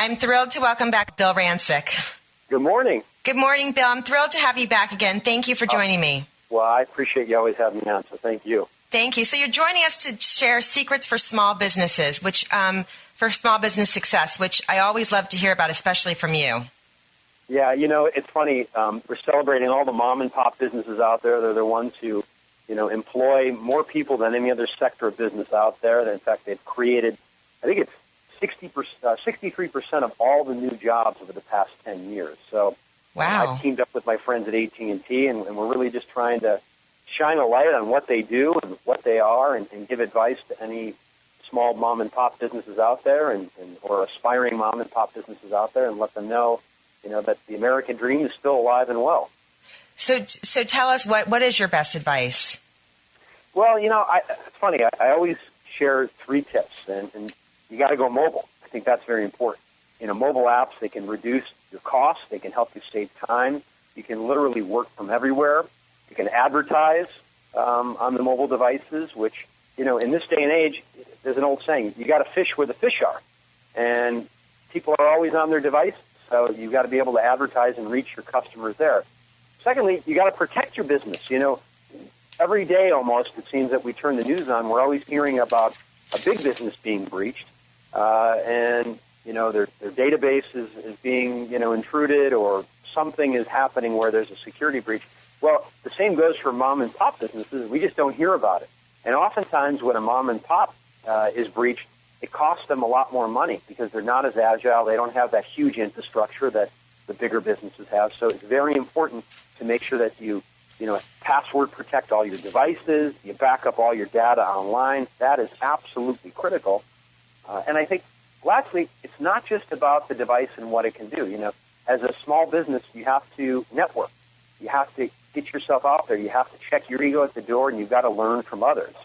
I'm thrilled to welcome back Bill Rancic. Good morning. Good morning, Bill. I'm thrilled to have you back again. Thank you for joining me. Well, I appreciate you always having me on, so thank you. Thank you. So you're joining us to share secrets for small businesses, which for small business success, which I always love to hear about, especially from you. Yeah, it's funny. We're celebrating all the mom and pop businesses out there. They're the ones who, employ more people than any other sector of business out there. In fact, they've created, I think it's 63% of all the new jobs over the past 10 years. So wow. I've teamed up with my friends at AT&T, and we're really just trying to shine a light on what they do and what they are and give advice to any small mom and pop businesses out there or aspiring mom and pop businesses out there and let them know, that the American dream is still alive and well. So tell us, what is your best advice? Well, it's funny. I always share 3 tips, and you got to go mobile. I think that's very important. Mobile apps, they can reduce your costs. They can help you save time. You can literally work from everywhere. You can advertise on the mobile devices, which, in this day and age, there's an old saying, you got to fish where the fish are. And people are always on their devices, so you've got to be able to advertise and reach your customers there. Secondly, you got to protect your business. Every day almost, it seems that we turn the news on, we're always hearing about a big business being breached, and their database is being intruded, or something is happening where there's a security breach. Well, the same goes for mom and pop businesses. We just don't hear about it. And oftentimes when a mom and pop is breached, it costs them a lot more money because they're not as agile. They don't have that huge infrastructure that the bigger businesses have. So it's very important to make sure that you password protect all your devices, you back up all your data online. That is absolutely critical. And I think, lastly, it's not just about the device and what it can do. As a small business, you have to network. You have to get yourself out there. You have to check your ego at the door, and you've got to learn from others.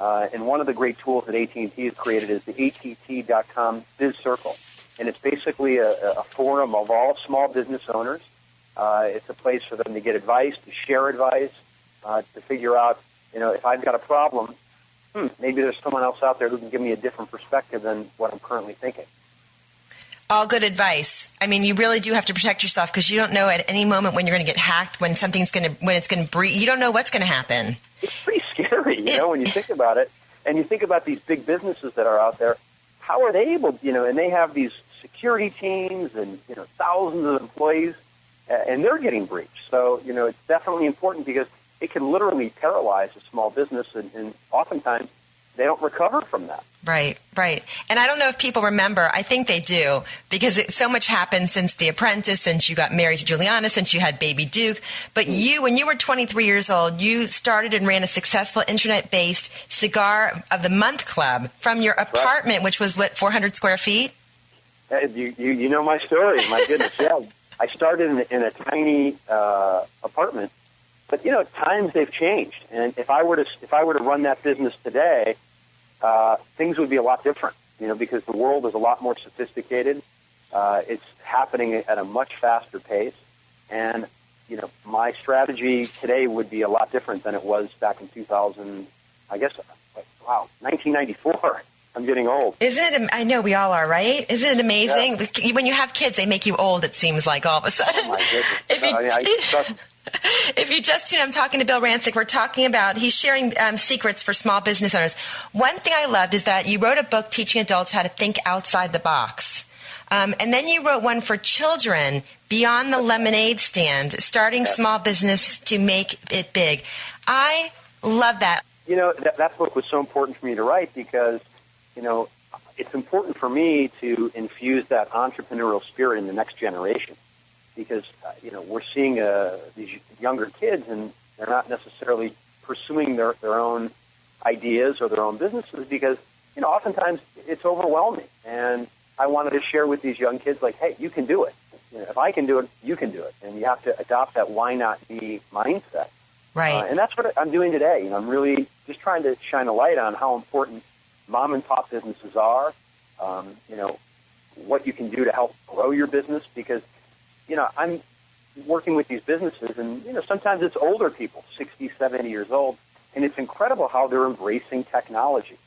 And one of the great tools that AT&T has created is the att.com Biz Circle. And it's basically a forum of all small business owners. It's a place for them to get advice, to share advice, to figure out, if I've got a problem, maybe there's someone else out there who can give me a different perspective than what I'm currently thinking. All good advice. I mean, you really do have to protect yourself because you don't know at any moment when you're going to get hacked, when it's going to breach. You don't know what's going to happen. It's pretty scary, when you think about it. And you think about these big businesses that are out there. How are they able, and they have these security teams and, thousands of employees, and they're getting breached. So, it's definitely important because it can literally paralyze a small business, and oftentimes they don't recover from that. Right. And I don't know if people remember. I think they do because so much happened since The Apprentice, since you got married to Juliana, since you had baby Duke. But you, when you were 23 years old, you started and ran a successful internet-based Cigar of the Month club from your apartment, which was, 400 square feet? You know my story. My goodness, yeah. I started in a tiny apartment. But, times they've changed. And if I were to run that business today, things would be a lot different, because the world is a lot more sophisticated. It's happening at a much faster pace. And, my strategy today would be a lot different than it was back in 1994. I'm getting old. Isn't it? I know we all are, right? Isn't it amazing? Yeah. When you have kids, they make you old, it seems like, all of a sudden. Oh, my goodness. If you just tuned, I'm talking to Bill Rancic. We're talking about, he's sharing secrets for small business owners. One thing I loved is that you wrote a book teaching adults how to think outside the box. And then you wrote one for children, Beyond the Lemonade Stand, starting small business to make it big. I love that. That book was so important for me to write because, it's important for me to infuse that entrepreneurial spirit in the next generation. Because, we're seeing these younger kids, and they're not necessarily pursuing their own ideas or their own businesses because, oftentimes it's overwhelming. And I wanted to share with these young kids, like, hey, you can do it. If I can do it, you can do it. And you have to adopt that why not me mindset. Right. And that's what I'm doing today. I'm really just trying to shine a light on how important mom and pop businesses are, what you can do to help grow your business because, I'm working with these businesses, and, sometimes it's older people, 60, 70 years old, and it's incredible how they're embracing technology.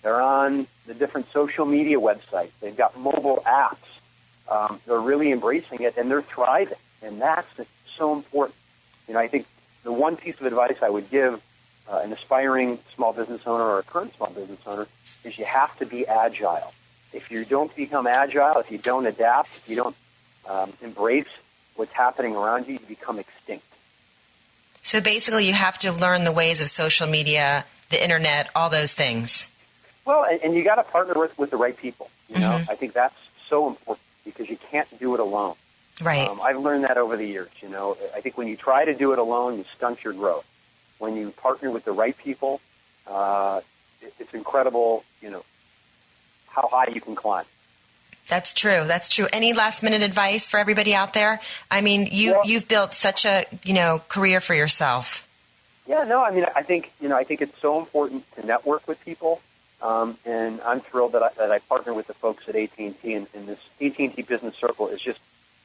They're on the different social media websites. They've got mobile apps. They're really embracing it, and they're thriving. And that's so important. I think the one piece of advice I would give an aspiring small business owner or a current small business owner is you have to be agile. If you don't become agile, if you don't adapt, if you don't embrace what's happening around you, you become extinct. So basically you have to learn the ways of social media, the internet, all those things. Well, and you got to partner with the right people. I think that's so important because you can't do it alone. Right. I've learned that over the years. I think when you try to do it alone, you stunt your growth. When you partner with the right people, it's incredible, how high you can climb. That's true. That's true. Any last minute advice for everybody out there? I mean, you've built such a, career for yourself. Yeah, no, I think it's so important to network with people. And I'm thrilled that I partner with the folks at AT&T, and this AT&T Business Circle is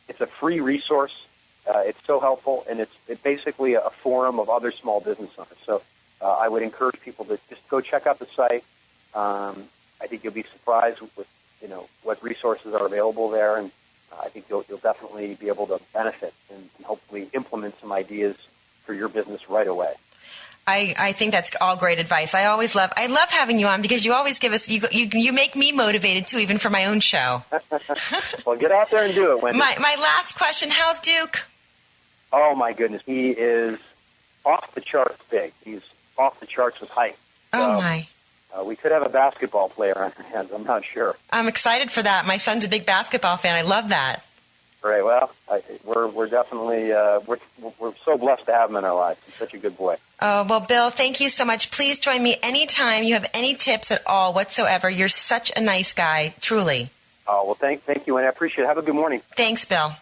it's a free resource. It's so helpful, and it's basically a forum of other small business owners. So I would encourage people to just go check out the site. I think you'll be surprised with what resources are available there, and I think you'll definitely be able to benefit and hopefully implement some ideas for your business right away. I think that's all great advice. I love having you on because you always give us, you make me motivated too, even for my own show. Well, get out there and do it, Wendy. My last question, how's Duke? Oh, my goodness. He is off the charts big. He's off the charts with height. Oh, my. We could have a basketball player on our hands. I'm not sure. I'm excited for that. My son's a big basketball fan. I love that. Right. Well, we're definitely we're so blessed to have him in our lives. He's such a good boy. Oh, well, Bill, thank you so much. Please join me anytime you have any tips at all whatsoever. You're such a nice guy, truly. Oh, well, thank you, and I appreciate it. Have a good morning. Thanks, Bill.